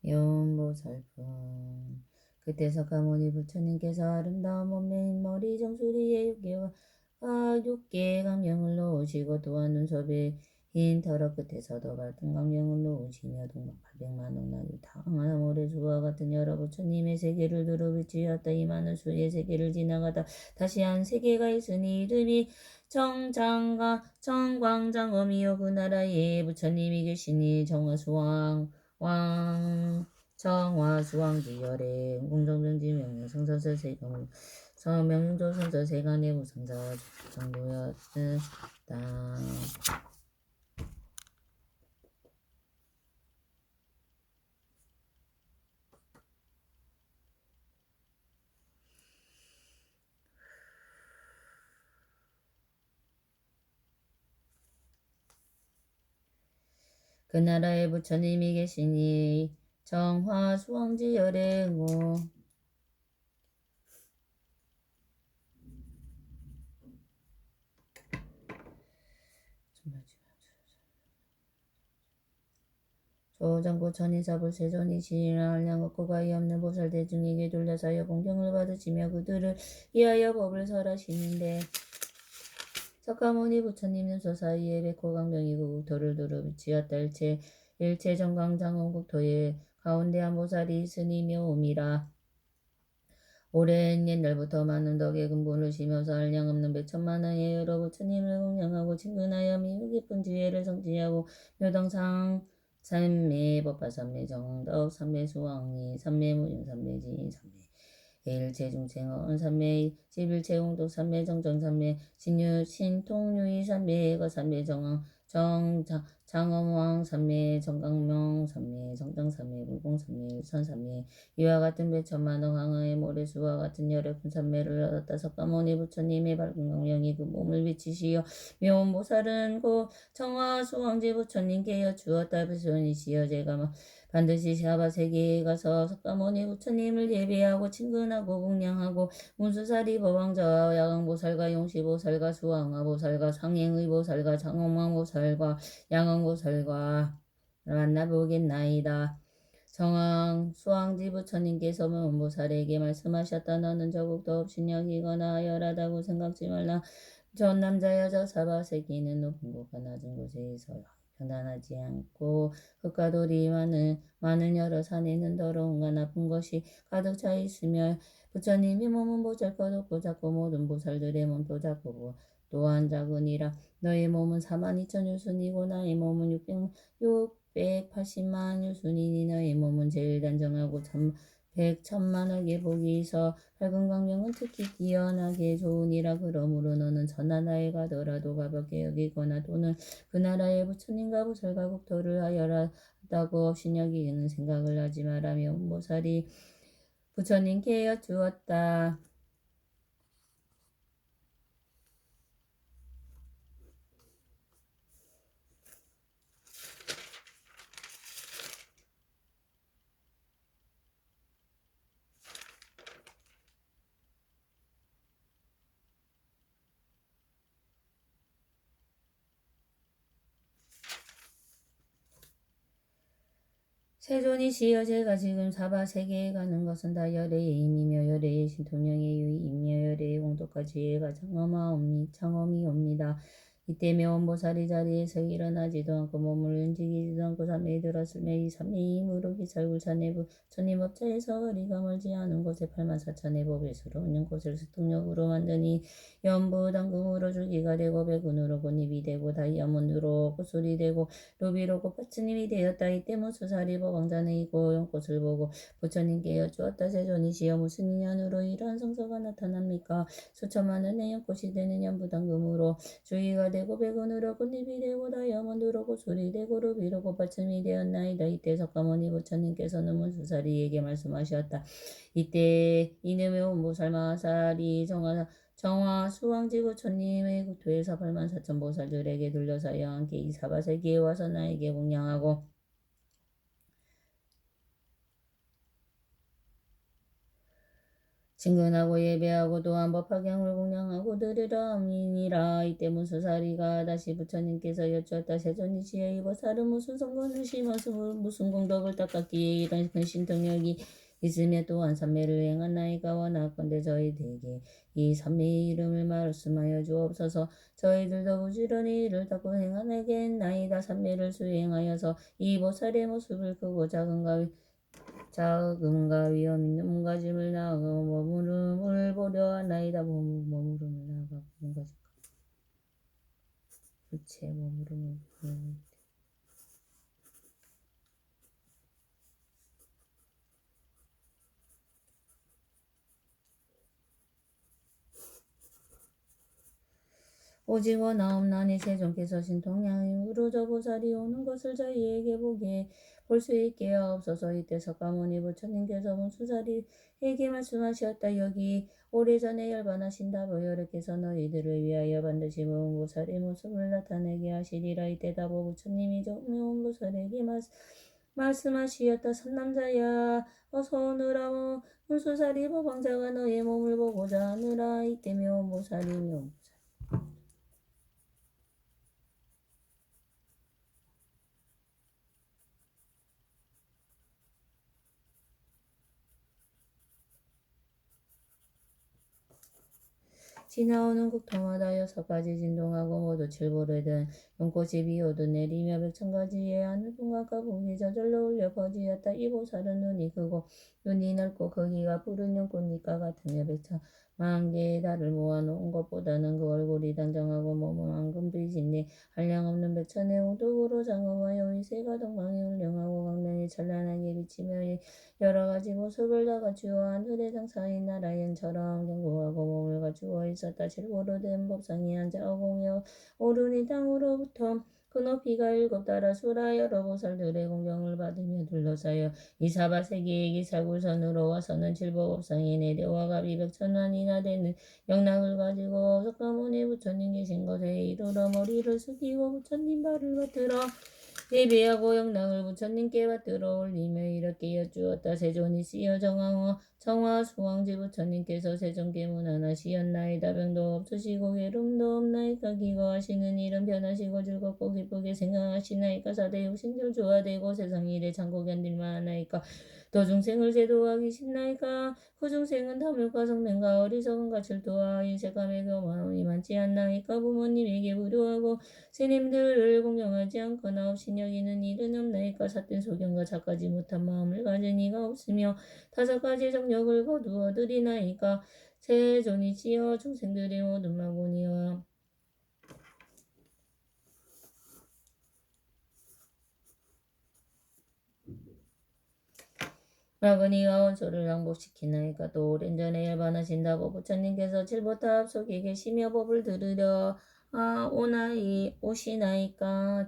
용보살품. 그때 석가모니 부처님께서 아름다운 몸매인 머리 정수리에 육계 강명을 놓으시고 또한 눈썹에 흰 털어 끝에서도 밝은 강명을 놓으시며 동방 800만 억나니 다양한 모래수와 같은 여러 부처님의 세계를 두루 비추었다. 이 많은 수의 세계를 지나가다 다시 한 세계가 있으니 이름이 정광장엄이요. 그 나라에 부처님이 계시니 정화수왕지열에 공정정지 명령성서세경 서명조선서세간의 무상사 정도였다. 그 나라에 부처님이 계시니 정화수왕지열에 조장고 천이사불 세존이 지이나 한량없고 가히 없는 보살 대중에게 돌려사여 공경을 받으시며 그들을 위하여 법을 설하시는데 석가모니 부처님은 저 사이에 백호강명이고 국토를 두루 비치었다. 일체 정광장원 국토에 가운데 한 보살이 있으니 묘음이라. 오랜 옛날부터 많은 덕에 근본을 심어서 한량없는 백천만왕의 여러 부처님을 공양하고 친근하여 미우 깊은 지혜를 성취하고 묘당상 삼매 법화 삼매 정덕 삼매 수왕이 삼매 무중 삼매 지인 삼매 일체 중생언 삼매 십일체 공덕 삼매 정정 삼매 신통유의 삼매 해거 삼매 장엄왕 삼매 정강명 삼매 정당 삼매 불공 삼매 일선 삼매 이와 같은 백천만억 항아의 모래수와 같은 열애푼 삼매를 얻었다. 석가모니 부처님의 밝은 강령이 그 몸을 비치시어 묘음보살은 곧 청화수왕지 부처님께 여주었다. 부처님이시여 제가 반드시 샤바세계에 가서 석가모니 부처님을 예배하고 친근하고 공양하고 문수사리 법왕자와 야광보살과 용시보살과 수왕화보살과 상행의보살과 장엄왕보살과 양왕보살과 만나보겠나이다. 정왕 수왕지 부처님께서 문보살에게 말씀하셨다. 너는 조국도 없이 여기거나 열하다고 생각지 말라. 전 남자 여자 사바세계는 높은 곳과 낮은 곳에서 편안하지 않고 흙과 돌이 많은 여러 산에는 더러움과 나쁜 것이 가득 차 있으며 부처님이 몸은 보잘것 없고 작고 모든 보살들의 몸도 작고 또한 작으니라. 너의 몸은 42,000유순이고 나의 몸은 680만 유순이니 너의 몸은 제일 단정하고 백천만억의 복이 있어 밝은 광명은 특히 기연하게 좋으니라. 그러므로 너는 전나라에 가더라도 가볍게 여기거나 또는 그 나라의 부처님과 보살과 국토를 하여라다고 없이 여기는 생각을 하지 말라며 보살이 부처님께 여쭈었다. 세존이시여 제가 지금 사바세계에 가는 것은 다 열애의 힘이며 열애의 신통령의 유의이며 열애의 공덕과 지혜가 장엄이옵니다. 이때 묘원보살이 자리에서 일어나지도 않고 몸을 움직이지도 않고 삼매에 들었으며 이 삼매의 힘으로 기살굴산의 부처님 업자에서 거리가 멀지 않은 곳에 84,000의 법에서로 있는 곳을 습득력으로 만드니 연부당금으로 주기가 되고 백운으로 곤입이 되고 다이아몬드로 구슬이 되고 루비로 꽃받침이 되었다. 이때 무수사리 법왕자는 이고 연꽃을 보고 부처님께 여쭈었다. 세존이시여 무슨 인연으로 이러한 성서가 나타납니까? 수천만 원의 연꽃이 되는 연부당금으로 주기가 되고 백운으로 꽃잎이 되고 다이아몬드로 구슬이 되고 루비로 꽃받침이 되었나이다. 이때 석가모니 부처님께서는 문수사리에게 말씀하셨다. 이때 이놈의 온보살 마살이 정화수왕지 부처님의 국토에서 84,000 보살들에게 들려사여 함께 이 사바세계에 와서 나에게 공양하고 친근하고 예배하고 또한 법화경을 공양하고 드리라 함이니라. 이때 문수사리가 다시 부처님께서 여쭈었다. 세존이시여 이 보살은 무슨 성공을 심어서 무슨 공덕을 닦았기에 이런 큰 신통력이 있으며 또한 삼매를 행하나이까. 원하건대 저희들에게 이 삼매의 이름을 말씀하여 주옵소서. 저희들도 부지런히 이를 닦고 행하나이겠나이다. 삼매를 수행하여서 이 보살의 모습을 크고 작음과 위험 있는 몸가짐을 나아가고 머무름을 보려 하나이다. 머무름을 나아가고 몸가짐 부채 머무름을 오직 원하옵나니 세존께서 신통량임으로 저 보살이 오는 것을 저희에게 보게 볼 수 있게 하옵소서. 이때 석가모니 부처님께서 문수사리에게 말씀하셨다. 여기 오래전에 열반하신 다보여르께서 너희들을 위하여 반드시 무은보살의 모습을 나타내게 하시리라. 이때 다보 부처님이 무은보살에게 말씀하시었다. 선남자야 어서 오너라. 문수사리 법왕자가 너의 몸을 보고자 하느라. 이때 무은보살이 지나오는 국토마다 6가지 진동하고 모두 칠보르든 용꽃이 비오도 내리며 백천가지의 하늘풍악과 붕이 저절로 울려 퍼지었다. 이 보살은 눈이 크고 눈이 넓고 크기가 푸른 연꽃잎과 같으며 백천만 개의 달을 모아놓은 것보다는 그 얼굴이 단정하고 몸은 황금빛인데 한량없는 백천의 웅독으로 장엄하여 위세가 동방에 울령하고 광명이 찬란하게 비치며 여러가지 모습을 다 갖추어 하늘의 장사인 나라연처럼 견고하고 몸을 갖추어 있었다. 칠보로된 법상이 앉아 어공여 오르니 땅으로부터 그 높이가 7달아 수라 여러 보살들의 공경을 받으며 둘러싸여 이사바세계의 기사굴선으로 와서는 칠보법상에 내려와 갑이 백천만이나 되는 영락을 가지고 석가모니 부처님 계신 곳에 이르러 머리를 숙이고 부처님 발을 받들어 예배하고 영락을 부처님께 받들어 올리며 이렇게 여쭈었다. 세존이시여 정화 수왕지 부처님께서 세존계문하나시었나이다. 병도 없으시고 괴로움도 없나이까. 기거하시는 일은 변하시고 즐겁고 기쁘게 생각하시나이까. 사대 육신절 조화되고 세상 일에 참고 견딜만 하나이까. 도중생을 제도하기 쉽나이까. 후중생은 탐욕과 성맹과 어리석음과 질투와 인색함에 교만함이 많지 않나이까. 부모님에게 불효하고 스님들을 공경하지 않거나 없인 여기는 일은 없나이까. 삿된 소견과 착하지 못한 마음을 가진 이가 없으며 5가지 정력을 거두어 드리나이까. 세존이시여 중생들의 모든 마구니와 마그니와 원소를 항복시키나이까. 또 오랜 전에 열반하신 다보 부처님께서 칠보탑 속에 계시며 법을 들으려 오시나이까.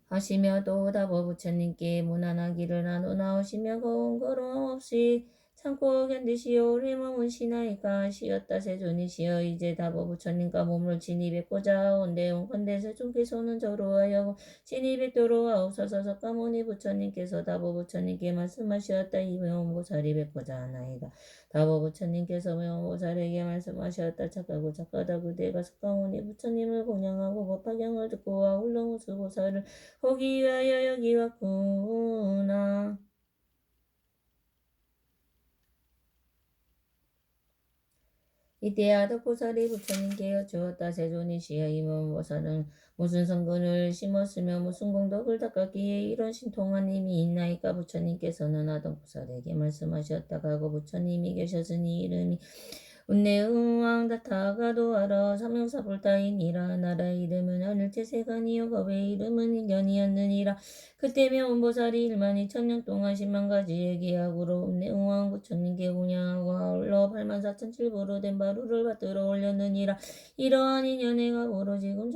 하시며 또 다보 부처님께 문안하기를 나누 나오시며 걸음 없이 참고 견디시오. 우리 몸은 시나이까. 시었다. 세존이시여 이제 다보 부처님과 몸을 진입했고자 온데 온건대 세존께서는 저로하여 진입했도록 하옵소서. 석가모니 부처님께서 다보 부처님께 말씀하셨다. 이 명보살이 뵙고자 하나이다. 다보 부처님께서 명보살에게 말씀하셨다. 착하고 착하다. 그대가 석가모니 부처님을 공양하고 법화경을 듣고 아울러무수 보살을 보기 위하여 여기 왔구나. 이때 아덕보살이 부처님께 여쭈었다. 세존이시여 이 무은보살은 무슨 성근을 심었으며 무슨 공덕을 닦았기에 이런 신통한 힘이 있나이까. 부처님께서는 아덕보살에게 말씀하셨다. 과거 부처님이 계셨으니 이름이 운내응왕 다타가도하라. 삼명사불타이니라. 나라의 이름은 하늘채세간이요 법의 이름은 인견이었느니라. 그때 명운보살이 12,000년 동안 10만가지의 기약으로 운내응왕 부처님께 공양하고 아울러 84,007보로 된 바루를 받들어 올렸느니라. 이러한 인연회가 오로 지금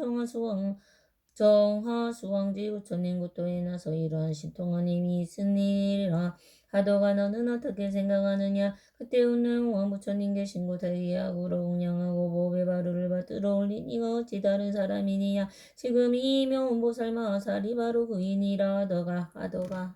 정화수왕지 부처님 국도에 나서 이러한 신통한 힘이 있으니라. 하도가 너는 어떻게 생각하느냐. 그때 웃는 왕부처님 계신 곳에 이하구로 운영하고 보배 바루를 받들어 올린 이가 어찌 다른 사람이니야. 지금 이 명보살 마하살이 바로 그이니라. 하도가.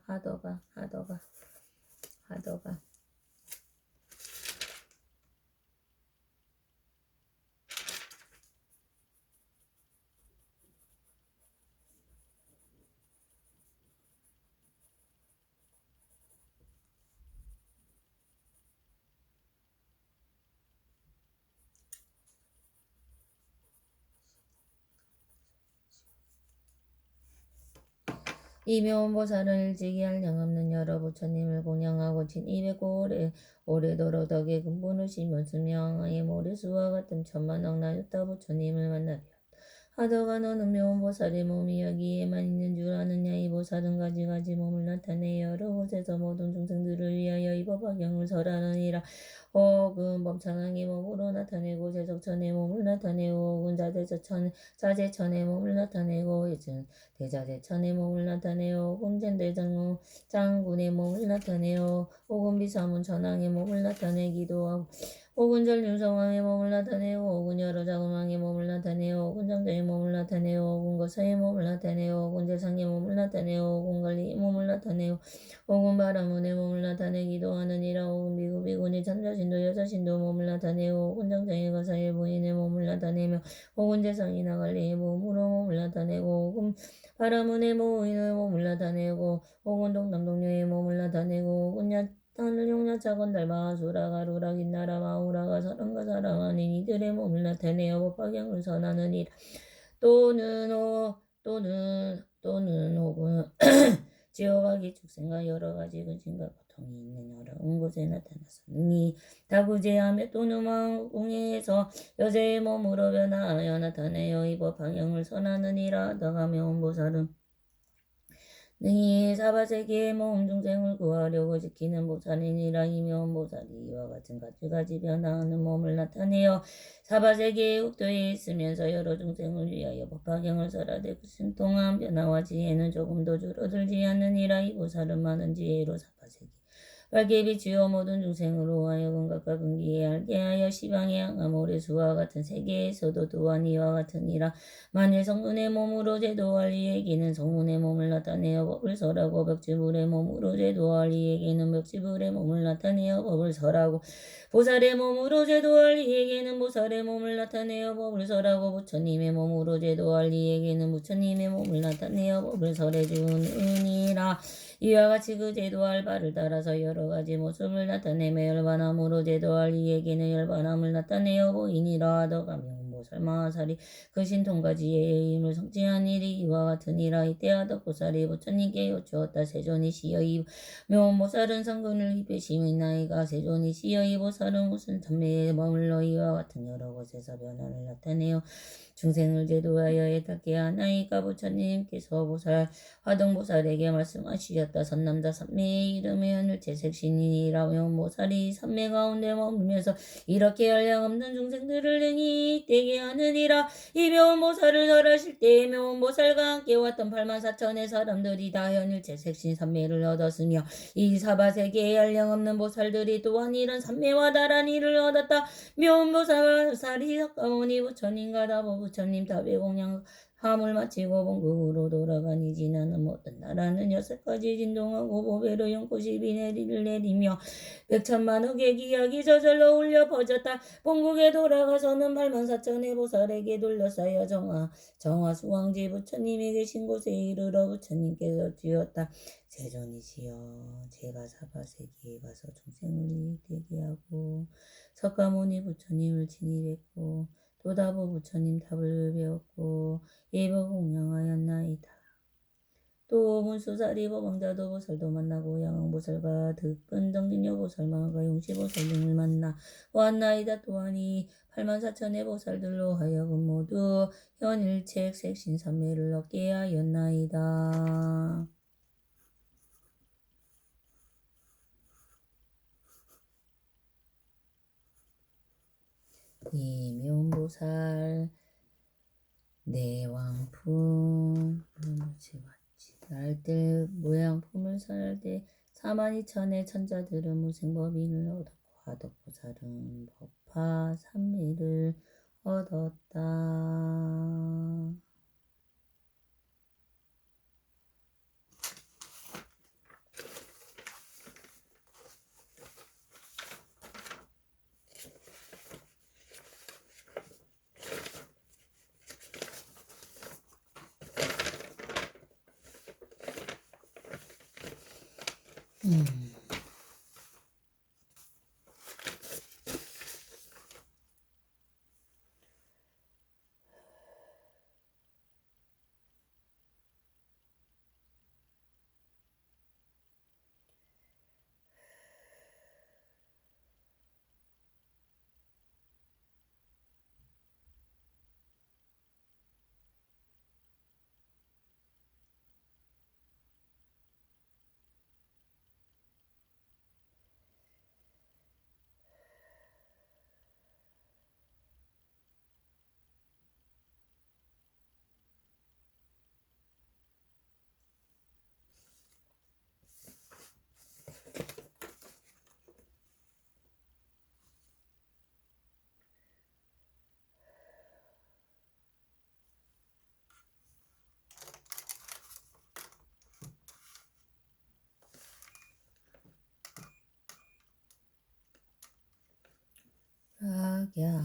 이묘원보살은 일찍이 한량없는 여러 부처님을 공양하고 진200고 오래도록 덕에 근본을 심었으며 이 모래수와 같은 천만억 나였다 부처님을 만나 뵈었다. 하다가 너는 묘원보살의 몸이 여기에만 있는 줄 아느냐. 이 보살은 가지가지 몸을 나타내 여러 곳에서 모든 중생들을 위하여 이 법화경을 설하느니라. 혹은 범창왕의 몸으로 나타내고 제적천의 몸을 나타내고 혹은 자제천의 몸을 나타내고 대자제천의 몸을 나타내고 혹은 장군의 몸을 나타내고 혹은 비사문 천왕의 몸을 나타내기도 하고 혹은 전륜성왕의 몸을 나타내고 혹은 여러 자금왕의 몸을 나타내고 혹은 장자의 몸을 나타내고 혹은 거사의 몸을 나타내고 혹은 재상의 몸을 나타내고 혹은 관리의 몸을 나타내고 혹은 바라문의 몸을 나타내기도 하느니라. 혹은 비구비구니 참자신도 여자신도 몸을 나타내고 혹은 장자의 거사의 부인의 몸을 나타내며 혹은 재상이나 관리의 몸으로 몸을 나타내고 혹은 바라문의 부인의 몸을 나타내고 혹은 동남동녀의 몸을 나타내고 혹은 하늘 용야차건 달마 수라가 루락인 나라 마우라가 사람과 사람 아닌 이들의 몸을 나타내어 법화경을 선하느니라. 또는 혹은 지옥과 기축생과 여러 가지 근심과 고통이 있는 여러 곳에 나타났으니 다구제하며 또는 왕궁에서 여자의 몸으로 변하여 나타내어 이 법화경을 선하느니라. 너가며 온보살은 능히 사바세계의 모든 중생을 구하려고 지키는 보살이니라. 이며 보살이 이와 같은 가지가지 변화하는 몸을 나타내어 사바세계의 국토에 있으면서 여러 중생을 위하여 법화경을 설하되 그 신통한 변화와 지혜는 조금도 줄어들지 않느니라. 이 보살은 많은 지혜로 사바세계 밝게 비추어 모든 중생으로 하여금 각각 근기에 알게 하여 시방의 항암 모래수와 같은 세계에서도 또한 이와 같으니라. 만일 성문의 몸으로 제도할 이에게는 성문의 몸을 나타내어 법을 설하고 벽지불의 몸으로 제도할 이에게는 벽지불의 몸을 나타내어 법을 설하고 보살의 몸으로 제도할 이에게는 보살의 몸을 나타내어 법을 설하고 부처님의 몸으로 제도할 이에게는 부처님의 몸을 나타내어 법을 설해주느니라. 이와 같이 그 제도할 바를 따라서 여러 가지 모습을 나타내며 열반함으로 제도할 이에게는 열반함을 나타내어 보이니라. 하더가며 보살 마하살이 그 신통과 지혜의 힘을 성취한 일이 이와 같으니라. 이때 하덕보살이 부처님께 여쭈었다. 세존이시여 이 묘원보살은 성근을 깊이 심은 나이가 세존이시여 이 보살은 무슨 천매에 머물러 이와 같은 여러 곳에서 변화를 나타내어 중생을 제도하여 애답게 하나이까. 부처님께서 화동보살에게 말씀하시었다. 선남자 삼매의 이름의 하늘채색신이니라. 묘원보살이 삼매 가운데 머물면서 이렇게 한량없는 중생들을 능히 되게 하느니라. 이 묘원보살을 설하실 때 묘원보살과 함께 왔던 84,000의 사람들이 다 현일채색신 삼매를 얻었으며 이 사바세계의 한량없는 보살들이 또한 이런 삼매와 다란 일을 얻었다. 묘원보살이 석가모니 부처님과 다보 부처님 다배공양 함을 마치고 본국으로 돌아가니 지나는 모든 나라는 6가지 진동하고 보배로 연꽃이 내리를 내리며 백천만억의 기약이 저절로 울려 퍼졌다. 본국에 돌아가서는 84,000의 보살에게 둘러싸여 정화수왕지 부처님이 계신 곳에 이르러 부처님께서 주었다. 세존이시여 제가 사바세계에 가서 중생을 되게 하고 석가모니 부처님을 진입했고 도다보 부처님 답을 배웠고 예법 공양하였나이다. 또 문수사리 법왕자도 보살도 만나고 양왕보살과 득근정진여 보살마가 용시보살 등을 만나 왔나이다. 또한 이 84,000의 보살들로 하여금 모두 현일책 색신삼매를 얻게 하였나이다. 이묘원보살 내왕품 날때 모양품을 설할 때 42,000의 천자들은 무생법인을 얻었고 화덕보살은 법화 삼미를 얻었다. Pragya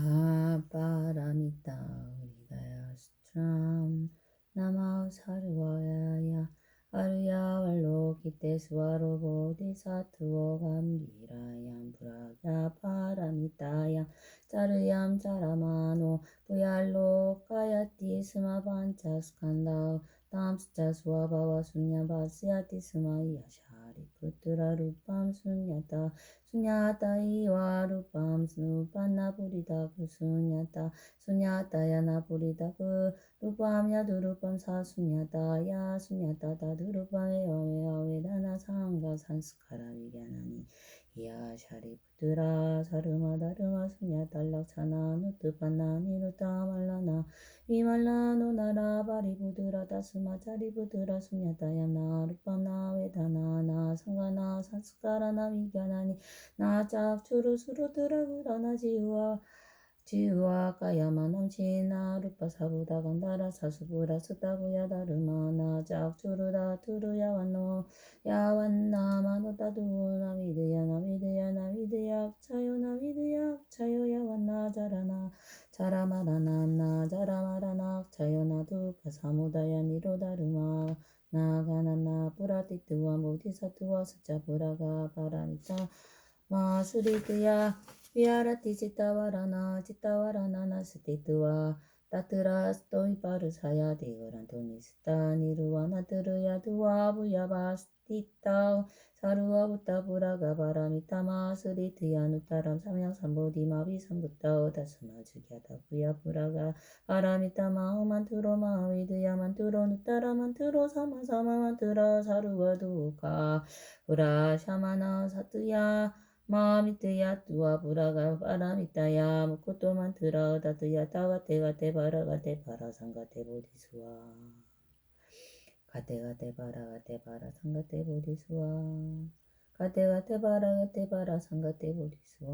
Paramita Hridaya Sutram Nama Sarvaya Arya Valokite Swaro Bodhisattva Gambhirayam Pragya Paramitayam Charayam Charamano Puyalokayati Sma Panchaskandao Tamscha Swabhava Sunya Bhasyati Sma Yashari Putra Rupam Sunyata Sunyata iwa rupam supanna puritaku sunyata yana puritaku rupam yadurupam sa sunyata ya sunyata tadurupam eva vedana sangha sanskara vigyanani ya shari putra saruma dharma sunyata lakshana nutupanna niruta malana vimalano nara paripudura tasma charipudura sunyata yamna rupam na vedana na sangha sanskara na vigyanani 나짝 주루 수루드라 구라나 지우와 까야마 남치나 루파 사부다 간다라 사수부라 스타부야 다르마 나짝 주루다 두루야 완노 야완나 마노다 두나 미드야 차요 야완나 자라나 자라마라나 나 자라마라나 차요나 두파 사무다야 니로다르마 나가나나 뿌라티트와 모디사트와 스자부라가 바라미타 마수리드야 위아라티 지타와라나 스티트와 따트라 스토이 파르사야 데거란 도니스타 니루와나 드르야 두와 부야바 스티타 사루와 부타 부라가 바라미타 마수리드야 누타람 삼양 삼보디 마비 삼부타 다스마 주기야다 부야 부라가 바라미타 마우만 트로 마위드야만 트로 누타라만 트로 사마사마만 트로 사루와 두카 부라 샤마나 사트야 마미트야 두아 부라가 바라미타야 무코토만 들어 다트야 타가테가테 바라가테 바라상가테 보디수아 가테가테 바라가테 바라상가테 보디수아 가테가테 바라가테 바라상가테 보디수아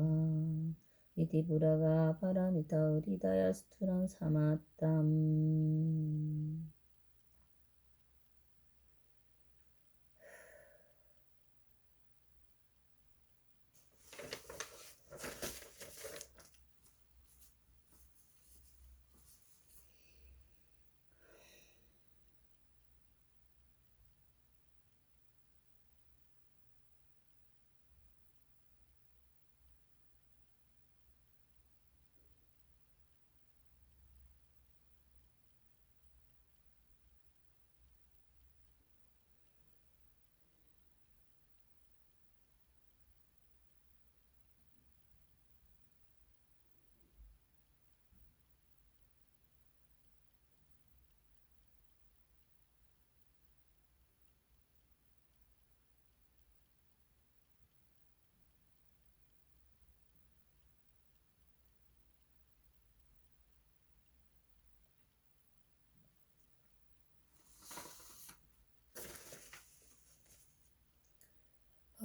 이디 부라가 바라미타 우리다야 스투람 사마땀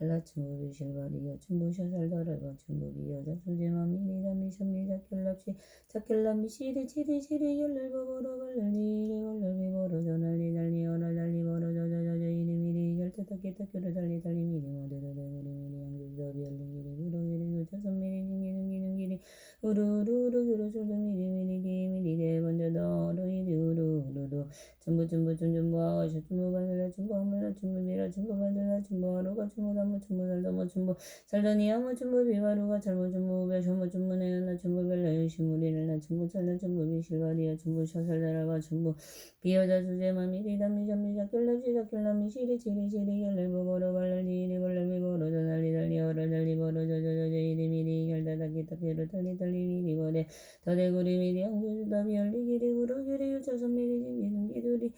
찰라춘부 비실바리여 춘부샤살다라가 춘부비여 자수제마미니다미샴미 자켈랍시 자켈람미 시리 치리 시리 열날버버러 걸날리리 걸날비버러 저날리 달리 어랄달리 버러 저저저저 이리미리 열타타키타키로 달리 달리 미리 모데도데구리미리 양주더비 열리기리 구르기리 구차선미리 징기능기능기리 우르르르 그르술도 미리미리기 미리대 번져더 루이리 우르르르 춘부춘부춘춘부하가 춘부발라 춘부함물라 춘부비라 춘부발라 춘부하루가 춘부담무 춘부살담무 춘부 살더니야무 춘부비바루가 잘무춘부배 춘부춘부내연나 춘부벨라 유시무리를나 춘부찰나 춘부비실바리야 춘부샤살다라가 춘부 비여자 주제마 미리담미잠미자 결랍시 자결람미 시리치리시리 열날버버러 발랄리리 발랄비버러 저날리달리 어랄달리버러 저저저저 이리미리 열다다기타기로 달리달리 미리버레 더대구리 미리 양주주다비 열리기리 구르기리 유차선미리 징기둥기두리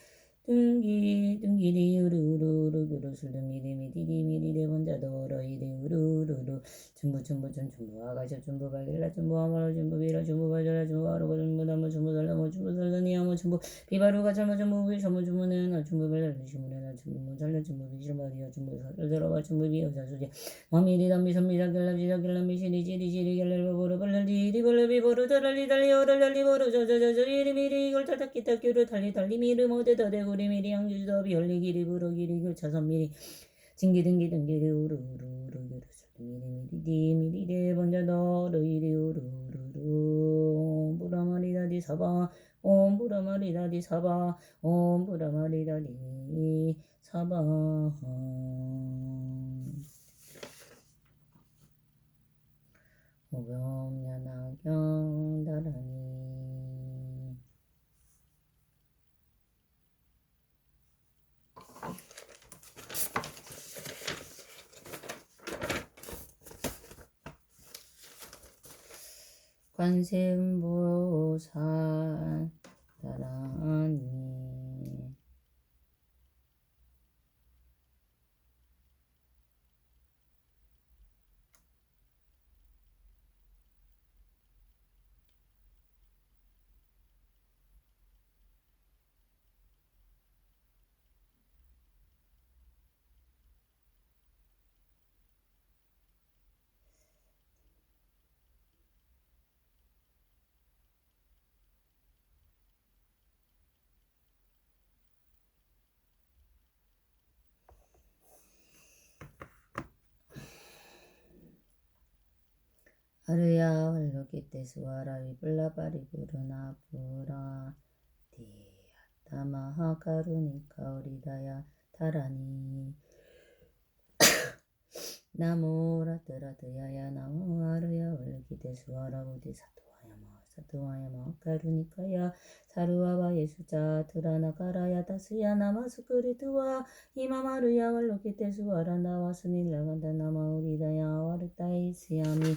둥기둥기리 우르르르 그루술둥미리미리미리 대본자더러 이리 우르르르 춘부춘부춘춘부아가셔 춘부발릴라 춘부아마로 춘부비라 춘부발절라 춘부아루가 춘부담무 춘부살라무 춘부살라니야무 춘부 비바루가 잘못 춘부비 전무주문에나 춘부발랄리 시문에나 춘부무살라 춘부비실마리야 춘부살들어봐 춘부비여 자수제 마미리 담비 선미자 결랍시 자결람미 시리지리시리 결랄버버러 발랄리리 발랄비버러 달랄리달리 어랄랄리버러 저저저저 이리미리 이걸 타타키타키로 달리달리 미르 모데더 대구리 미리 양주더비 열리기리 부르기리 교차선미리 징기등기등기리 우르르르 미리미리디 미리대 번자더 이리 우르르르 부라마리다디 사바 옴 부라마리다디 사바 옴 부라마리다디 사바 오병야나경 다라니 관세음보살 다라니 아르야 왈로키테 수아라 위블라바리 부르나 부라 디아타마하 카루니카 오리다야 타라니 나모 라트라트야야 나모 아르야 왈로키테 수아라 보디 사투와야마 카루니카야 사루아바 예수자 트라나 카라야 다스야 나마스크리트와 이마마르야 왈로키테 수아라 나와스닐라간다 나마 오리다야 와르타이시야미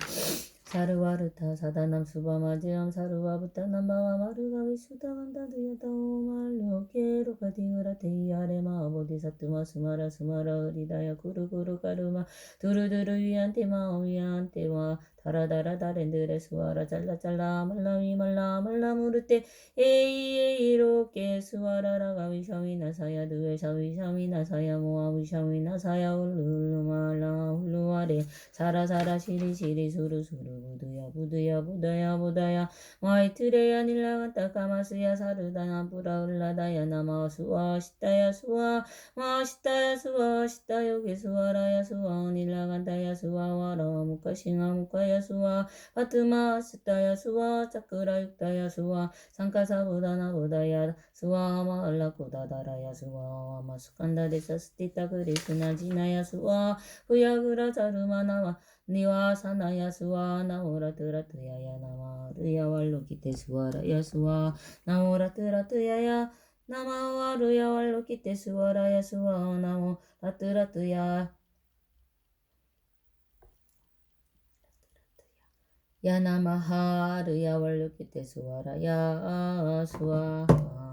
사르와르타 사다남 수바마지암 사르와부타 남바와 마르가 위수다간다드야다 오말로 게로가 디우라 테이아레마 보디사투마 스마라 스마라 으리다야 구르구르 가르마 두루두루 위안테마 위안테와 다라다라 다렌드레 수아라 잘라잘라 말라미 말라 말라무르테 에이에이로게 수아라라가 위샤위나사야 드웨샤위샤위나사야 모아 위샤위나사야 울루말라 울루아레 사라사라 시리시리 수루수루 부드야 와이트레야 닐라간타 까마스야 사르다나 뿌라울라다야 나마 수아 시타야 수아 마시타야 수아 시타 요게 수아라야 수아 닐라간타야 수아 와라 무카싱아 무카야 수아 파트마 시타야 수아 차크라 육타야 수아 상카사부다나 부다야 수아 마알라쿠다다라야 수아 마스칸다 데사 스티타 그리스나 지나야 수아 후야그라 자르마나마 니와사나야 수아 나오라트라트야야 나마 르야왈로키테 수아라야 수아 나오라트라트야야 나마와르야왈로키테 수아라야 수아 나오라트라트야 야나마하 르야왈로키테 수아라야 수아